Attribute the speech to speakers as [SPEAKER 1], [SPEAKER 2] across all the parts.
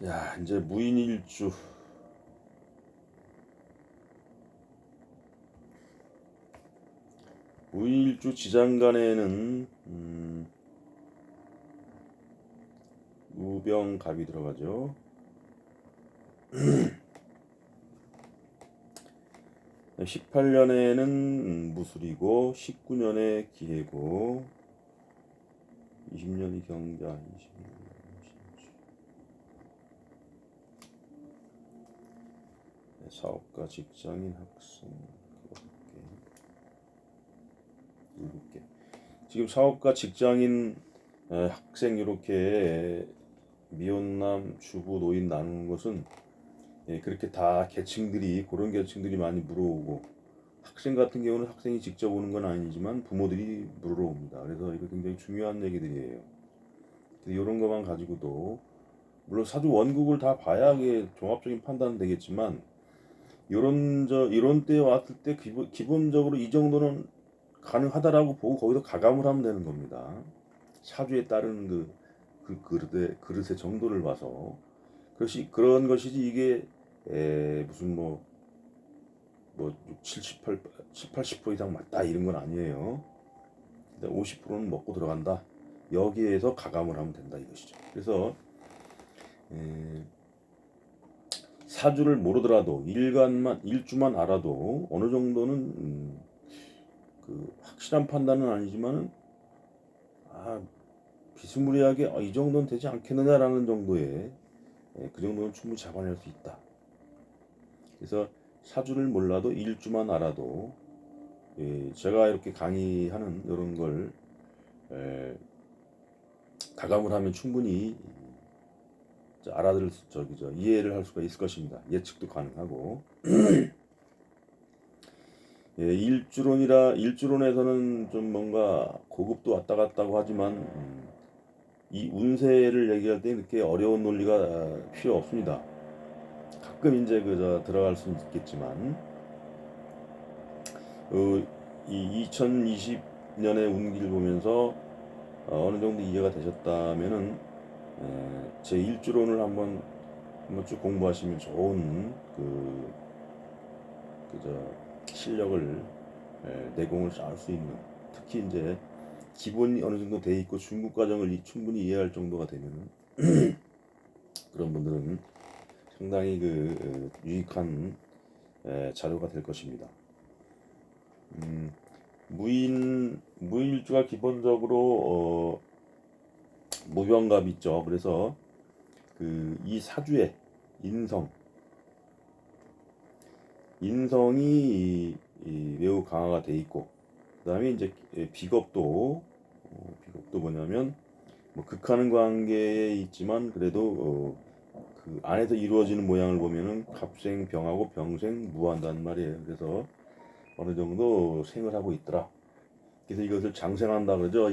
[SPEAKER 1] 야, 이제 무인일주. 무인일주 지장간에는 우병갑이 들어가죠. 18년에는 무술이고 19년에 기해고 20년이 경자, 20년 사업가, 직장인, 학생 7개. 지금 사업가, 직장인, 학생 이렇게 미혼남, 주부, 노인 나누는 것은 그렇게 다 계층들이 그런 계층들이 많이 물어오고, 학생 같은 경우는 학생이 직접 오는 건 아니지만 부모들이 물으러 옵니다. 그래서 이거 굉장히 중요한 얘기들이에요. 이런 것만 가지고도 물론 사주 원국을 다 봐야 이게 종합적인 판단은 되겠지만, 이런 때에 왔을 때 기본적으로 이 정도는 가능하다라고 보고 거기서 가감을 하면 되는 겁니다. 사주에 따른 그릇의 정도를 봐서 그런 것이지, 이게 무슨 뭐 6, 78, 80% 이상 맞다 이런 건 아니에요. 50%는 먹고 들어간다. 여기에서 가감을 하면 된다 이것이죠. 그래서 사주를 모르더라도 일주만 알아도 어느 정도는 그 확실한 판단은 아니지만은 비스무리하게 이 정도는 되지 않겠느냐라는 정도의 그 정도는 충분히 잡아낼 수 있다. 그래서 사주를 몰라도 일주만 알아도 제가 이렇게 강의하는 이런 걸 가감을 하면 충분히 이해를 할 수가 있을 것입니다. 예측도 가능하고. 일주론에서는 좀 뭔가 고급도 왔다 갔다고 하지만 이 운세를 얘기할 때 이렇게 어려운 논리가 필요 없습니다. 가끔 이제 들어갈 수는 있겠지만 이 2020년의 운기를 보면서 어느 정도 이해가 되셨다면은 제 일주론을 한번 쭉 공부하시면 좋은 실력을 내공을 쌓을 수 있는, 특히 이제 기본이 어느 정도 돼 있고 중국 과정을 충분히 이해할 정도가 되면 그런 분들은 상당히 유익한 자료가 될 것입니다. 무인일주가 기본적으로 무병갑이 있죠. 그래서 이 사주에 인성이 매우 강화가 돼 있고, 그다음에 이제 비겁도 뭐냐면 극하는 관계에 있지만 그래도 그 안에서 이루어지는 모양을 보면은 갑생 병하고 병생 무한다는 말이에요. 그래서 어느 정도 생을 하고 있더라. 그래서 이것을 장생한다 그러죠.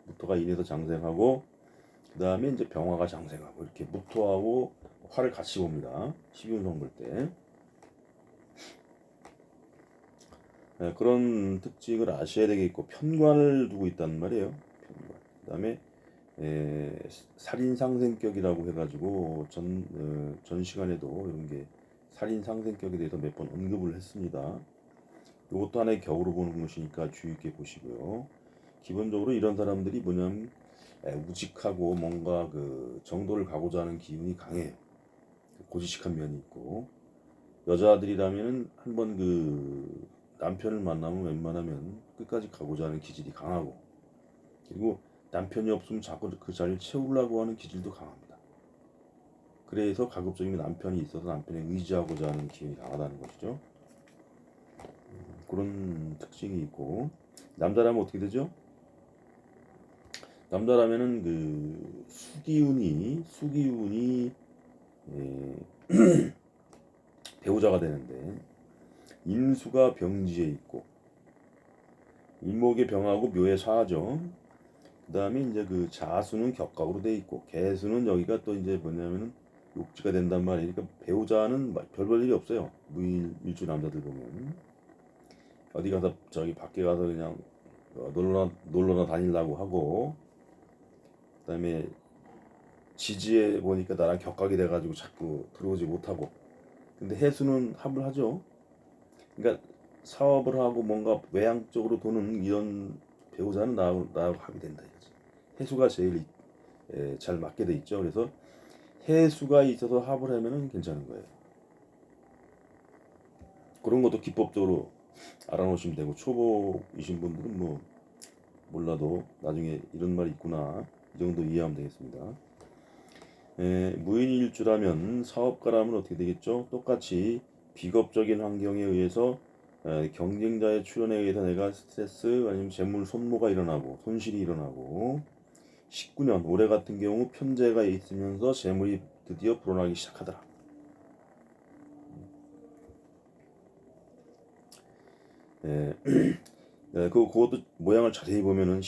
[SPEAKER 1] 무토가 인해서 장생하고, 그 다음에 이제 병화가 장생하고, 이렇게 무토하고 화를 같이 봅니다. 12운성 볼 때. 그런 특징을 아셔야 되겠고, 편관을 두고 있단 말이에요. 편관. 그 다음에 살인상생격이라고 해가지고 전 시간에도 이런 게 살인상생격에 대해서 몇 번 언급을 했습니다. 이것도 하나의 격으로 보는 것이니까 주의 있게 보시고요. 기본적으로 이런 사람들이 뭐냐면 우직하고 뭔가 정도를 가고자 하는 기운이 강해요. 고지식한 면이 있고, 여자들이라면은 한번 남편을 만나면 웬만하면 끝까지 가고자 하는 기질이 강하고, 그리고 남편이 없으면 자꾸 그 자리를 채우려고 하는 기질도 강합니다. 그래서 가급적이면 남편이 있어서 남편에 의지하고자 하는 기운이 강하다는 것이죠. 그런 특징이 있고, 남자라면 어떻게 되죠? 남자라면은 수기운이 배우자가 되는데, 인수가 병지에 있고, 인목의 병하고 묘의 사하죠. 그 다음에 이제 자수는 격각으로 돼 있고, 개수는 여기가 또 이제 뭐냐면은 욕지가 된단 말이에요. 그러니까 배우자는 별 일이 없어요. 무일주 남자들 보면 어디 가서 밖에 가서 그냥 놀러나 다니려고 하고, 그다음에 지지해 보니까 나랑 격각이 돼가지고 자꾸 들어오지 못하고. 근데 해수는 합을 하죠. 그러니까 사업을 하고 뭔가 외향적으로 도는 이런 배우자는 나하고 합이 된다 이거지. 해수가 제일 잘 맞게 돼 있죠. 그래서 해수가 있어서 합을 하면은 괜찮은 거예요. 그런 것도 기법적으로 알아놓으시면 되고, 초보이신 분들은 뭐 몰라도 나중에 이런 말이 있구나 이 정도 이해하면 되겠습니다. 무인일주라면 사업가라면 어떻게 되겠죠? 똑같이 비겁적인 환경에 의해서 경쟁자의 출현에 의해서 내가 스트레스 아니면 재물 손모가 일어나고 손실이 일어나고, 19년 올해 같은 경우 편제가 있으면서 재물이 드디어 불어나기 시작하더라. 그것도 모양을 자세히 보면은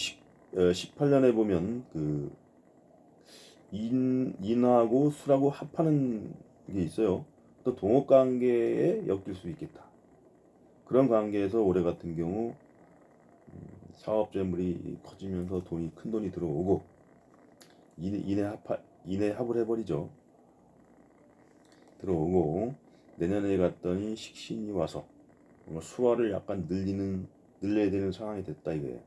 [SPEAKER 1] 18년에 보면 그 인하고 술하고 합하는 게 있어요. 또 동업 관계에 엮일 수 있겠다. 그런 관계에서 올해 같은 경우 사업 재물이 커지면서 큰 돈이 들어오고 인해 합을 해버리죠. 들어오고 내년에 갔더니 식신이 와서 뭔가 수화를 약간 늘려야 되는 상황이 됐다 이거예요.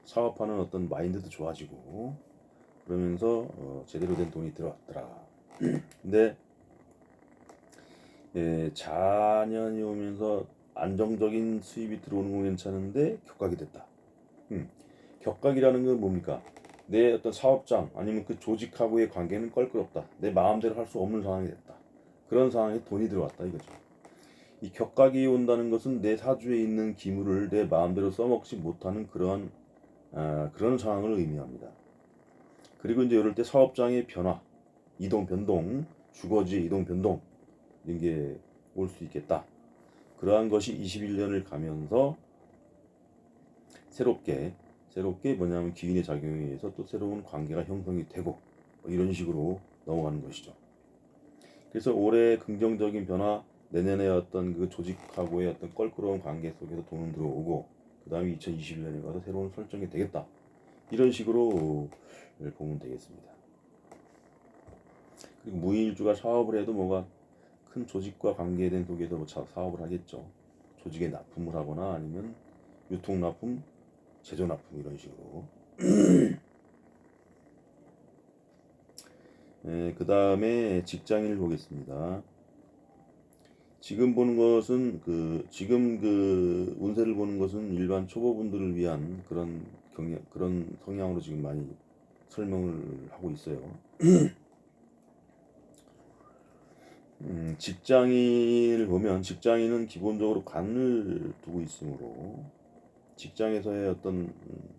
[SPEAKER 1] 사업하는 어떤 마인드도 좋아지고 그러면서 제대로 된 돈이 들어왔더라. 근데 자년이 오면서 안정적인 수입이 들어오는 건 괜찮은데 격각이 됐다. 격각이라는 건 뭡니까? 내 어떤 사업장 아니면 그 조직하고의 관계는 껄끄럽다. 내 마음대로 할 수 없는 상황이 됐다. 그런 상황에 돈이 들어왔다 이거죠. 이 격각이 온다는 것은 내 사주에 있는 기물을 내 마음대로 써먹지 못하는 그런 상황을 의미합니다. 그리고 이제 이럴 때 사업장의 변화, 이동 변동, 주거지의 이동 변동 이런 게 올 수 있겠다. 그러한 것이 21년을 가면서 새롭게 뭐냐면 기운의 작용에 의해서 또 새로운 관계가 형성이 되고 뭐 이런 식으로 넘어가는 것이죠. 그래서 올해 긍정적인 변화, 내년에 어떤 그 조직하고의 어떤 껄끄러운 관계 속에서 돈은 들어오고 그 다음에 2021년에 가서 새로운 설정이 되겠다. 이런 식으로 보면 되겠습니다. 그리고 무인일주가 사업을 해도 뭐가 큰 조직과 관계된 속에서 뭐 사업을 하겠죠. 조직에 납품을 하거나 아니면 유통 납품, 제조 납품 이런 식으로. 그 다음에 직장인을 보겠습니다. 지금 보는 것은 지금 운세를 보는 것은 일반 초보분들을 위한 그런 성향으로 지금 많이 설명을 하고 있어요. 직장인을 보면 직장인은 기본적으로 관을 두고 있으므로 직장에서의 어떤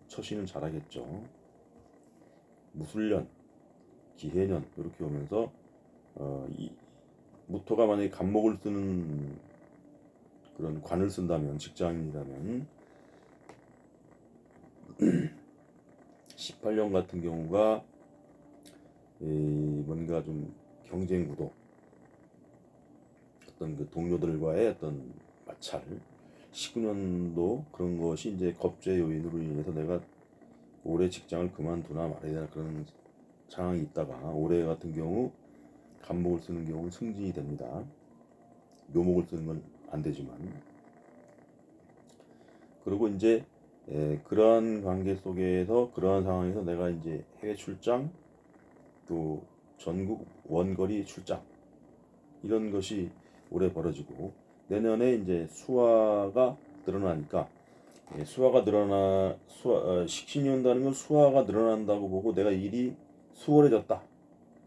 [SPEAKER 1] 처신은 잘하겠죠. 무술년, 기해년 이렇게 오면서 무토가 만약에 간목을 쓰는 그런 관을 쓴다면 직장인이라면 18년 같은 경우가 뭔가 좀 경쟁 구도, 어떤 그 동료들과의 어떤 마찰, 19년도 그런 것이 이제 겁제 요인으로 인해서 내가 올해 직장을 그만두나 말아야 되나 그런 상황이 있다가 올해 같은 경우 간목을 쓰는 경우는 승진이 됩니다. 묘목을 쓰는 건 안 되지만. 그리고 이제 그러한 관계 속에서 그러한 상황에서 내가 이제 해외 출장 또 전국 원거리 출장 이런 것이 올해 벌어지고 내년에 이제 수화가 늘어나니까 식신이 온다는 건 수화가 늘어난다고 보고 내가 일이 수월해졌다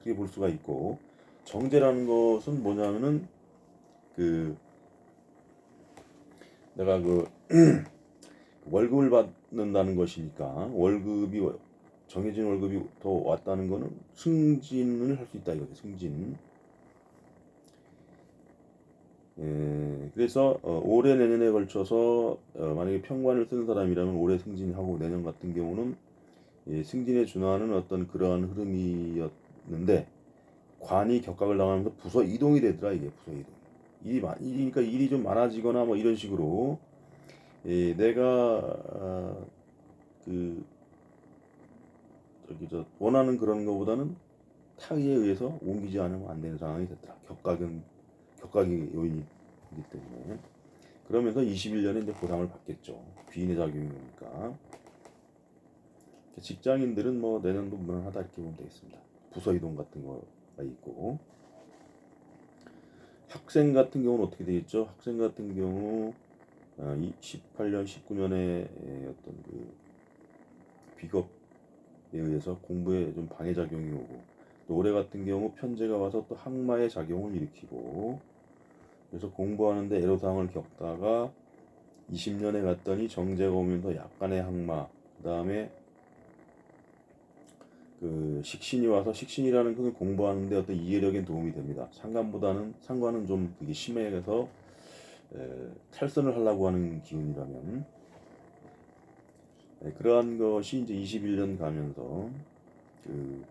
[SPEAKER 1] 그렇게 볼 수가 있고, 정제라는 것은 뭐냐면은 내가 월급을 받는다는 것이니까 정해진 월급이 더 왔다는 거는 승진을 할 수 있다 이거죠. 승진. 그래서 올해 내년에 걸쳐서 만약에 평관을 쓰는 사람이라면 올해 승진하고 내년 같은 경우는 승진에 준하는 어떤 그러한 흐름이었는데 관이 격각을 당하면서 부서 이동이 되더라 이게. 부서 이동. 그러니까 일이 좀 많아지거나 뭐 이런 식으로 내가 저 원하는 그런 거보다는 타의에 의해서 옮기지 않으면 안 되는 상황이 됐더라. 격각이 요인이기 때문에. 그러면서 21년에 이제 보상을 받겠죠. 귀인의 작용이니까. 직장인들은 뭐 내년도 무난하다 이렇게 보면 되겠습니다. 부서 이동 같은 거가 있고. 학생 같은 경우는 어떻게 되겠죠? 학생 같은 경우 18년, 19년에 어떤 그 비겁에 의해서 공부에 좀 방해작용이 오고, 또 올해 같은 경우 편제가 와서 또 항마의 작용을 일으키고, 그래서 공부하는데 애로사항을 겪다가 20년에 갔더니 정제가 오면서 약간의 항마, 그 다음에 그 식신이 와서, 식신이라는 것은 공부하는데 어떤 이해력에 도움이 됩니다. 상관은 좀 그게 심해서 탈선을 하려고 하는 기운이라면, 그러한 것이 이제 21년 가면서 그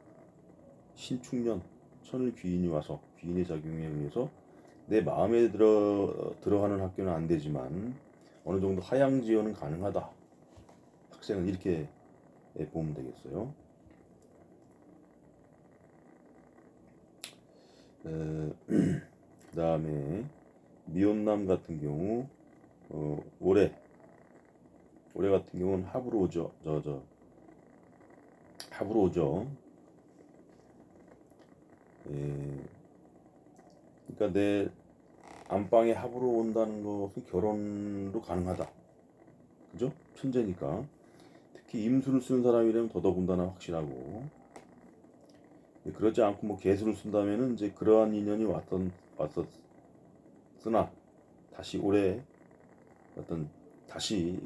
[SPEAKER 1] 신축년 천을 귀인이 와서 귀인의 작용에 의해서 내 마음에 들어가는 학교는 안 되지만 어느 정도 하향 지원은 가능하다. 학생은 이렇게 보면 되겠어요. 그 다음에 미혼남 같은 경우 올해 같은 경우는 합으로 오죠. 합으로 오죠. 그러니까 내 안방에 합으로 온다는 것은 결혼도 가능하다. 그죠? 천재니까. 특히 임수를 쓰는 사람이라면 더더군다나 확실하고, 그러지 않고 뭐 개수를 쓴다면은 이제 그러한 인연이 왔었으나 다시 올해 어떤 다시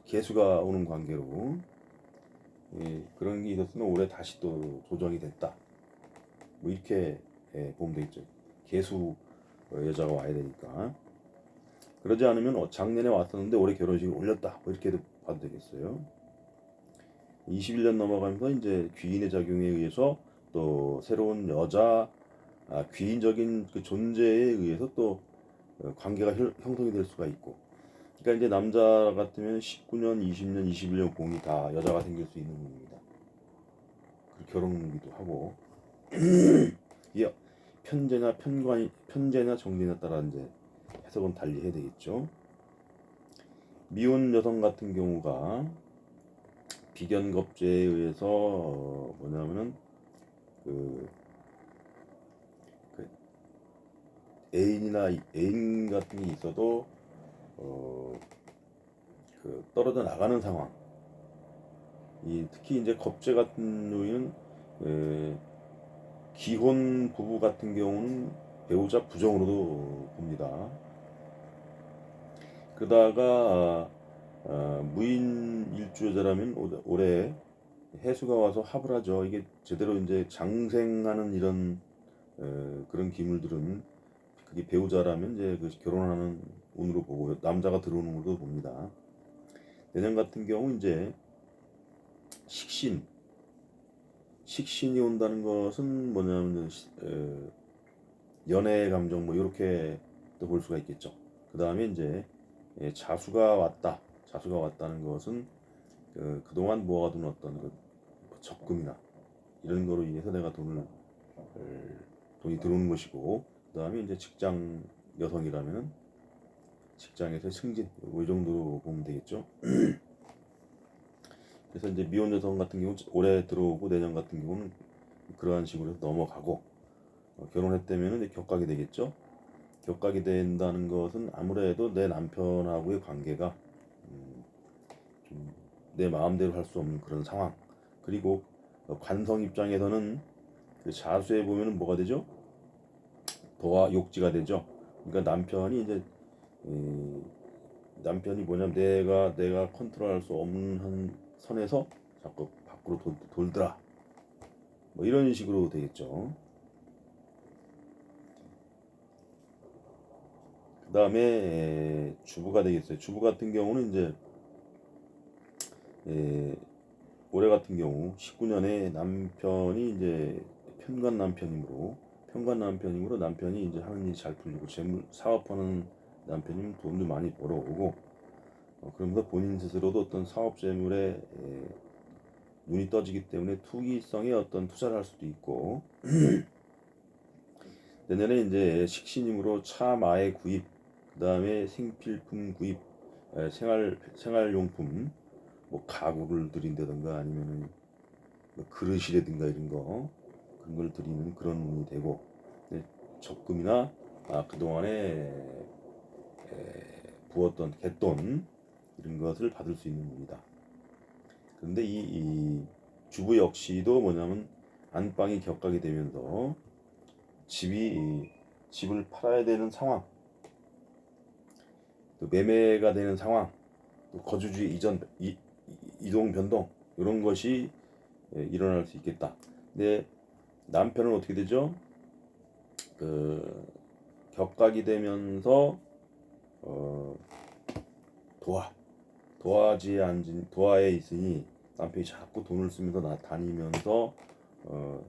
[SPEAKER 1] 개수가 오는 관계로 그런 게 있었으면 올해 다시 또 조정이 됐다. 뭐 이렇게 보면 되겠죠. 개수 여자가 와야 되니까. 그러지 않으면 작년에 왔었는데 올해 결혼식을 올렸다. 뭐 이렇게 봐도 되겠어요. 21년 넘어가면서 이제 귀인의 작용에 의해서 또 새로운 여자, 귀인적인 그 존재에 의해서 또 관계가 형성이 될 수가 있고, 그러니까 이제 남자 같으면 19년, 20년, 21년 공이 다 여자가 생길 수 있는 겁니다. 결혼기도 하고, 이 편제나 정제에 따라 이제 해석은 달리 해야 되겠죠. 미혼 여성 같은 경우가 비견겁제에 의해서 뭐냐면은 그 애인 같은 게 있어도 그 떨어져 나가는 상황. 특히 이제 겁제 같은 요인은 기혼 부부 같은 경우는 배우자 부정으로도 봅니다. 그러다가 무인 일주여자라면 올해 해수가 와서 합을 하죠. 이게 제대로 이제 장생하는 이런 그런 기물들은 그게 배우자라면 이제 그 결혼하는 운으로 보고 남자가 들어오는 걸로 봅니다. 내년 같은 경우 이제 식신이 온다는 것은 뭐냐면 연애 감정 뭐 이렇게 또 볼 수가 있겠죠. 그 다음에 이제 자수가 왔다는 것은 그동안 모아둔 어떤 그 적금이나 이런 거로 인해서 내가 돈이 들어오는 것이고, 그 다음에 이제 직장 여성이라면은 직장에서 승진, 이 정도로 보면 되겠죠. 그래서 이제 미혼 여성 같은 경우 올해 들어오고 내년 같은 경우는 그러한 식으로 해서 넘어가고, 결혼했다면은 이제 격각이 되겠죠. 격각이 된다는 것은 아무래도 내 남편하고의 관계가 좀 내 마음대로 할 수 없는 그런 상황. 그리고 관성 입장에서는 그 자수해 보면은 뭐가 되죠? 도와 욕지가 되죠. 그러니까 남편이 이제 남편이 뭐냐면 내가 컨트롤할 수 없는 한 선에서 자꾸 밖으로 돌더라. 뭐 이런 식으로 되겠죠. 그 다음에 주부 되겠어요. 주부 같은 경우는 이제 올해 같은 경우 19년에 남편이 이제 편관 남편이므로 남편이 이제 하는 일이 잘 풀리고 사업하는 남편이면 돈도 많이 벌어오고, 그러면서 본인 스스로도 어떤 사업 재물에 눈이 떠지기 때문에 투기성의 어떤 투자를 할 수도 있고, 내년에 이제 식신임으로 차, 마의 구입, 그 다음에 생필품 구입, 생활용품, 뭐 가구를 드린다든가 아니면은 뭐 그릇이라든가 이런 거 그런 걸 드리는 그런 운이 되고, 네, 적금이나 그동안에 부었던 갯돈 이런 것을 받을 수 있는 운이다. 그런데 이 주부 역시도 뭐냐면 안방이 격하게 되면서 집을 팔아야 되는 상황, 또 매매가 되는 상황, 또 거주지 이동 변동 이런 것이 일어날 수 있겠다. 근데 남편은 어떻게 되죠? 그 격각이 되면서 어, 도화 도화에 있으니 남편이 자꾸 돈을 쓰면서 다니면서 어,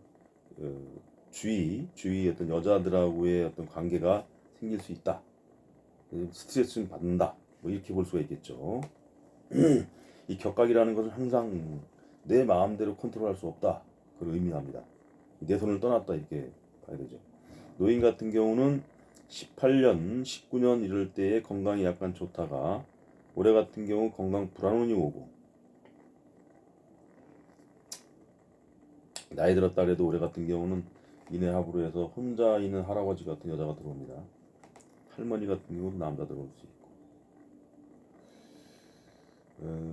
[SPEAKER 1] 주위 어떤 여자들하고의 어떤 관계가 생길 수 있다. 스트레스는 받는다. 뭐 이렇게 볼 수가 있겠죠. 이 격각이라는 것은 항상 내 마음대로 컨트롤할 수 없다. 그걸 의미합니다. 내 손을 떠났다 이렇게 봐야 되죠. 노인 같은 경우는 18년, 19년 이럴 때에 건강이 약간 좋다가 올해 같은 경우 건강 불안운이 오고, 나이 들었다 그래도 올해 같은 경우는 인해합으로 해서 혼자 있는 할아버지 같은 여자가 들어옵니다. 할머니 같은 경우는 남자 들어올 수 있고.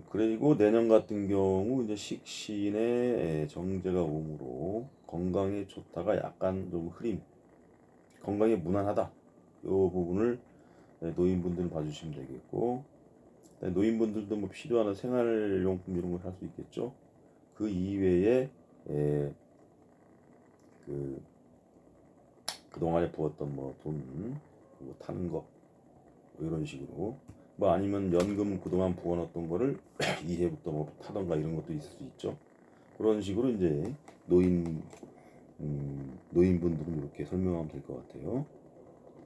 [SPEAKER 1] 그리고 내년 같은 경우 이제 식신에 정제가 오므로 건강에 좋다가 약간 좀 흐림, 건강에 무난하다. 이 부분을 노인분들은 봐주시면 되겠고, 노인분들도 뭐 필요한 생활용품 이런 걸 살 수 있겠죠. 그 이외에 그동안에 부었던 뭐 돈, 뭐 타는 거, 뭐 이런 식으로, 뭐 아니면 연금 그동안 부어놨던 거를 이해부터 뭐 타던가 이런 것도 있을 수 있죠. 그런 식으로 이제 노인분들은 이렇게 설명하면 될 것 같아요.